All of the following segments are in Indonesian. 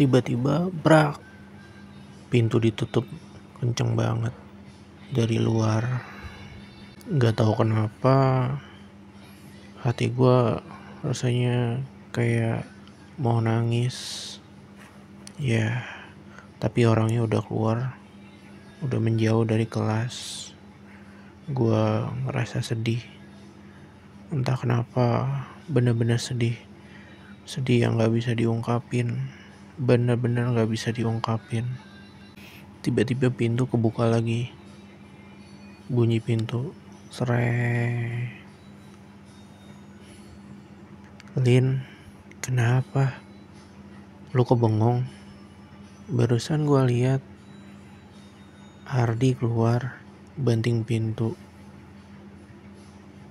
Tiba-tiba brak, pintu ditutup kenceng banget dari luar. Gak tahu kenapa hati gue rasanya kayak mau nangis. Ya, tapi orangnya udah keluar, udah menjauh dari kelas. Gue ngerasa sedih. Entah kenapa, bener-bener sedih. Sedih yang gak bisa diungkapin. Bener-bener gak bisa diungkapin. Tiba-tiba pintu kebuka lagi. Bunyi pintu. Sreng. Lin, kenapa? Lu kok bengong? Barusan gue lihat Hardi keluar banting pintu.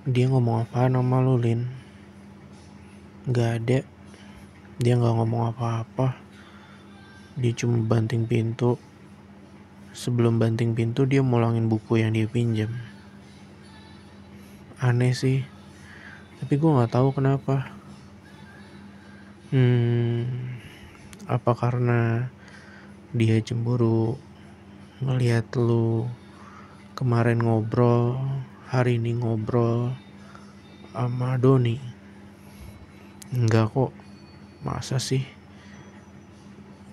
Dia ngomong apa sama lu, Lin? Gak ada. Dia gak ngomong apa-apa. Dia cuma banting pintu. Sebelum banting pintu dia mulangin buku yang dia pinjam. Aneh sih. Tapi gue gak tahu kenapa. Apa karena dia cemburu ngelihat lu kemarin ngobrol, hari ini ngobrol sama Doni? Enggak kok. Masa sih?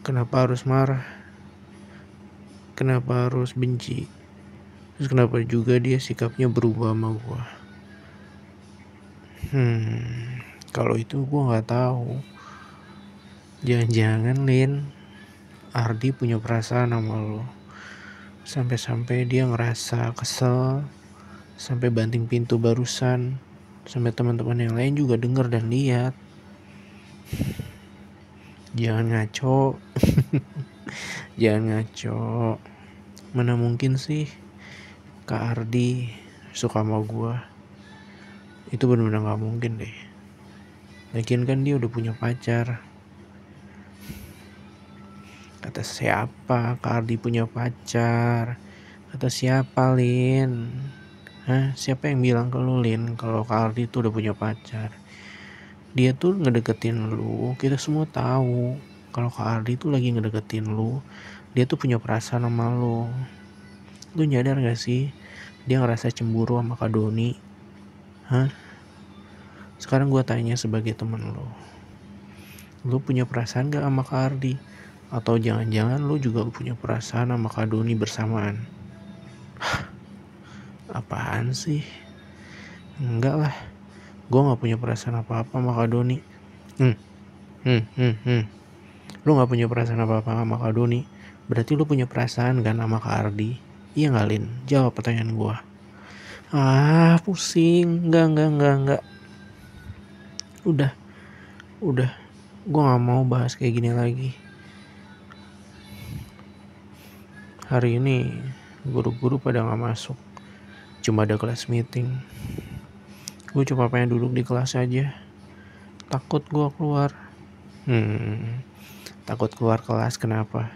Kenapa harus marah? Kenapa harus benci? Terus kenapa juga dia sikapnya berubah sama gua? Kalau itu gua nggak tahu. Jangan-jangan Lin, Ardi punya perasaan sama lo. Sampai-sampai dia ngerasa kesel, sampai banting pintu barusan, sampai teman-teman yang lain juga dengar dan lihat. Jangan ngaco. Jangan ngaco. Mana mungkin sih Kak Ardi suka sama gua? Itu benar-benar gak mungkin deh. Lagian kan dia udah punya pacar. Kata siapa Kak Ardi punya pacar? Kata siapa, Lin? Siapa yang bilang ke lu, Lin, kalau Kak Ardi tuh udah punya pacar? Dia tuh ngedeketin lu. Kita semua tahu kalau Kak Ardi tuh lagi ngedeketin lu. Dia tuh punya perasaan sama lu. Lu nyadar gak sih? Dia ngerasa cemburu sama Kak Doni. Sekarang gue tanya sebagai temen lu. Lu punya perasaan gak sama Kak Ardi? Atau jangan-jangan lu juga punya perasaan sama Kak Doni bersamaan? Apaan sih? Enggak lah. Gue gak punya perasaan apa-apa sama Kak Doni. Lu gak punya perasaan apa-apa sama Kak Doni. Berarti lu punya perasaan kan sama Kak Ardi? Iya gak, Lin? Jawab pertanyaan gue. Pusing. Enggak. Udah. Gue gak mau bahas kayak gini lagi. Hari ini guru-guru pada gak masuk. Cuma ada kelas meeting. Gue cuma pengen duduk di kelas aja. Takut gue keluar. Takut keluar kelas kenapa?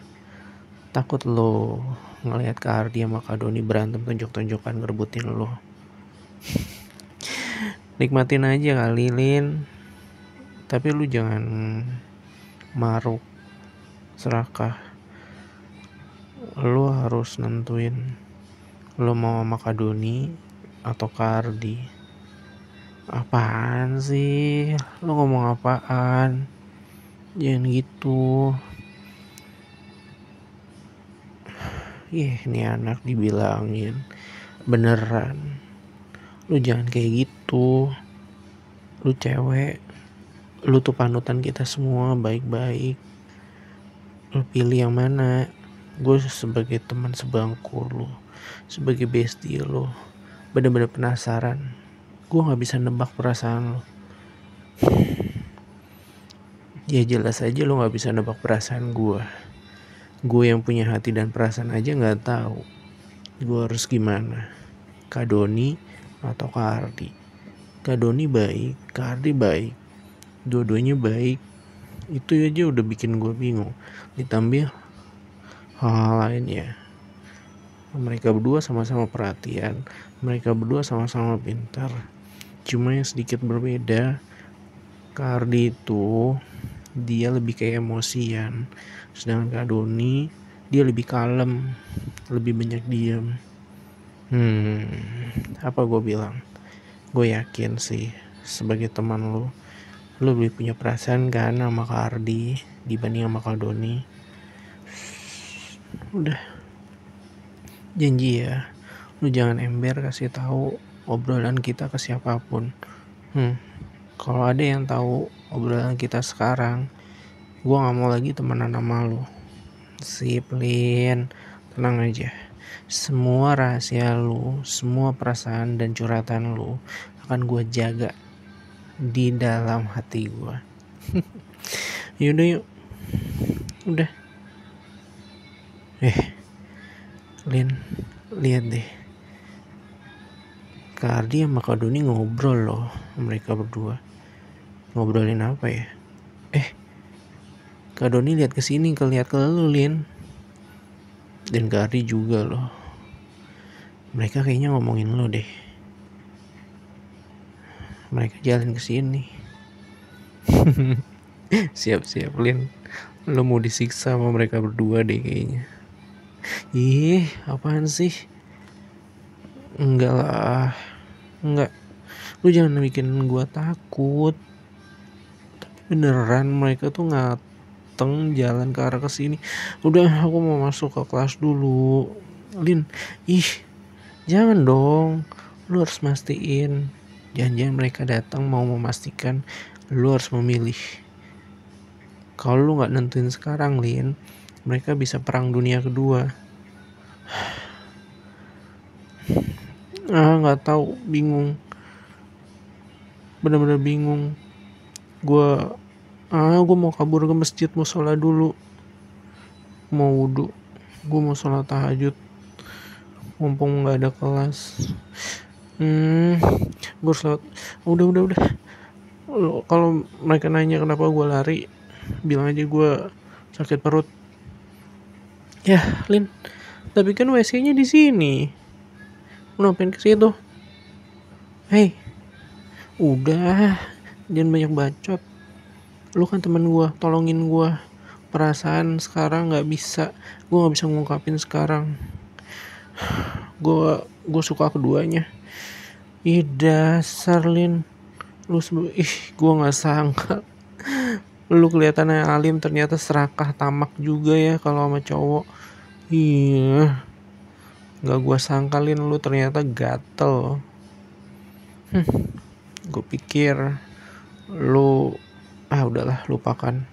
Takut lo ngelihat Kak Ardi sama Kak Doni berantem tonjok-tonjokan ngerebutin lo. Nikmatin aja kali, Lin. Tapi lu jangan maruk, serakah. Lu harus nentuin lu mau sama Kak Doni atau Kak Ardi. Apaan sih? Lu ngomong apaan? Jangan gitu. Ini anak dibilangin beneran. Lu jangan kayak gitu. Lu cewek. Lu tuh panutan kita semua, baik-baik. Lu pilih yang mana? Gue sebagai teman sebangku lu, sebagai bestie lu, bener-bener penasaran. Gue gak bisa nebak perasaan lu. Ya jelas aja lu gak bisa nebak perasaan gue. Gue yang punya hati dan perasaan aja gak tahu. Gue harus gimana? Kak Doni atau Kak Ardi? Kak Doni baik, Kak Ardi baik. Dua-duanya baik. Itu aja udah bikin gue bingung. Ditambah hal lainnya. Mereka berdua sama-sama perhatian. Mereka berdua sama-sama pintar. Cuma yang sedikit berbeda, Kak Ardi itu dia lebih kayak emosian. Sedangkan Kak Doni dia lebih kalem, lebih banyak diem. Apa gue bilang? Gue yakin sih sebagai teman lu lebih punya perasaan kan sama Kak Ardi dibanding sama Kak Doni. Udah, janji ya, lu jangan ember kasih tahu obrolan kita ke siapapun. Kalau ada yang tahu obrolan kita sekarang, gue nggak mau lagi temenan sama lu. Sip, Lin, tenang aja. Semua rahasia lu, semua perasaan dan curhatan lu akan gue jaga di dalam hati gue. Yaudah yuk, udah. Lin, lihat deh, Kak Ardi sama Kak Doni ngobrol loh, mereka berdua. Ngobrolin apa ya? Kak Doni lihat kesini, lihat ke lu, Lin. Dan Kak Ardi juga loh. Mereka kayaknya ngomongin lo deh. Mereka jalan kesini. Siap-siap, Lin. Lo mau disiksa sama mereka berdua deh kayaknya. Ih, apaan sih? Enggak lah. Enggak. Lu jangan bikin gua takut. Tapi beneran mereka tuh ngateng jalan ke arah kesini. Udah, aku mau masuk ke kelas dulu. Lin, jangan dong. Lu harus mastiin. Jangan-jangan mereka datang mau memastikan lu harus memilih. Kalau lu gak nentuin sekarang, Lin, mereka bisa perang dunia kedua. Gak tahu, bingung. Bener-bener bingung. Gue mau kabur ke masjid, mau sholat dulu. Mau wudhu. Gue mau sholat tahajud. Mumpung gak ada kelas. Gue harus sholat. Udah. Kalau mereka nanya kenapa gue lari, bilang aja gue sakit perut. Ya, Lin, tapi kan WC-nya di sini. Lu ngapain ke situ? Hei, udah, jangan banyak bacot. Lu kan temen gue, tolongin gue. Perasaan sekarang nggak bisa, gue nggak bisa ngungkapin sekarang. Gue suka keduanya. Dasar, Lin, gue nggak sangka. Lu kelihatannya alim, ternyata serakah tamak juga ya kalau sama cowok. Gak gue sangkalin lu ternyata gatel. Gue pikir lu udahlah, lupakan.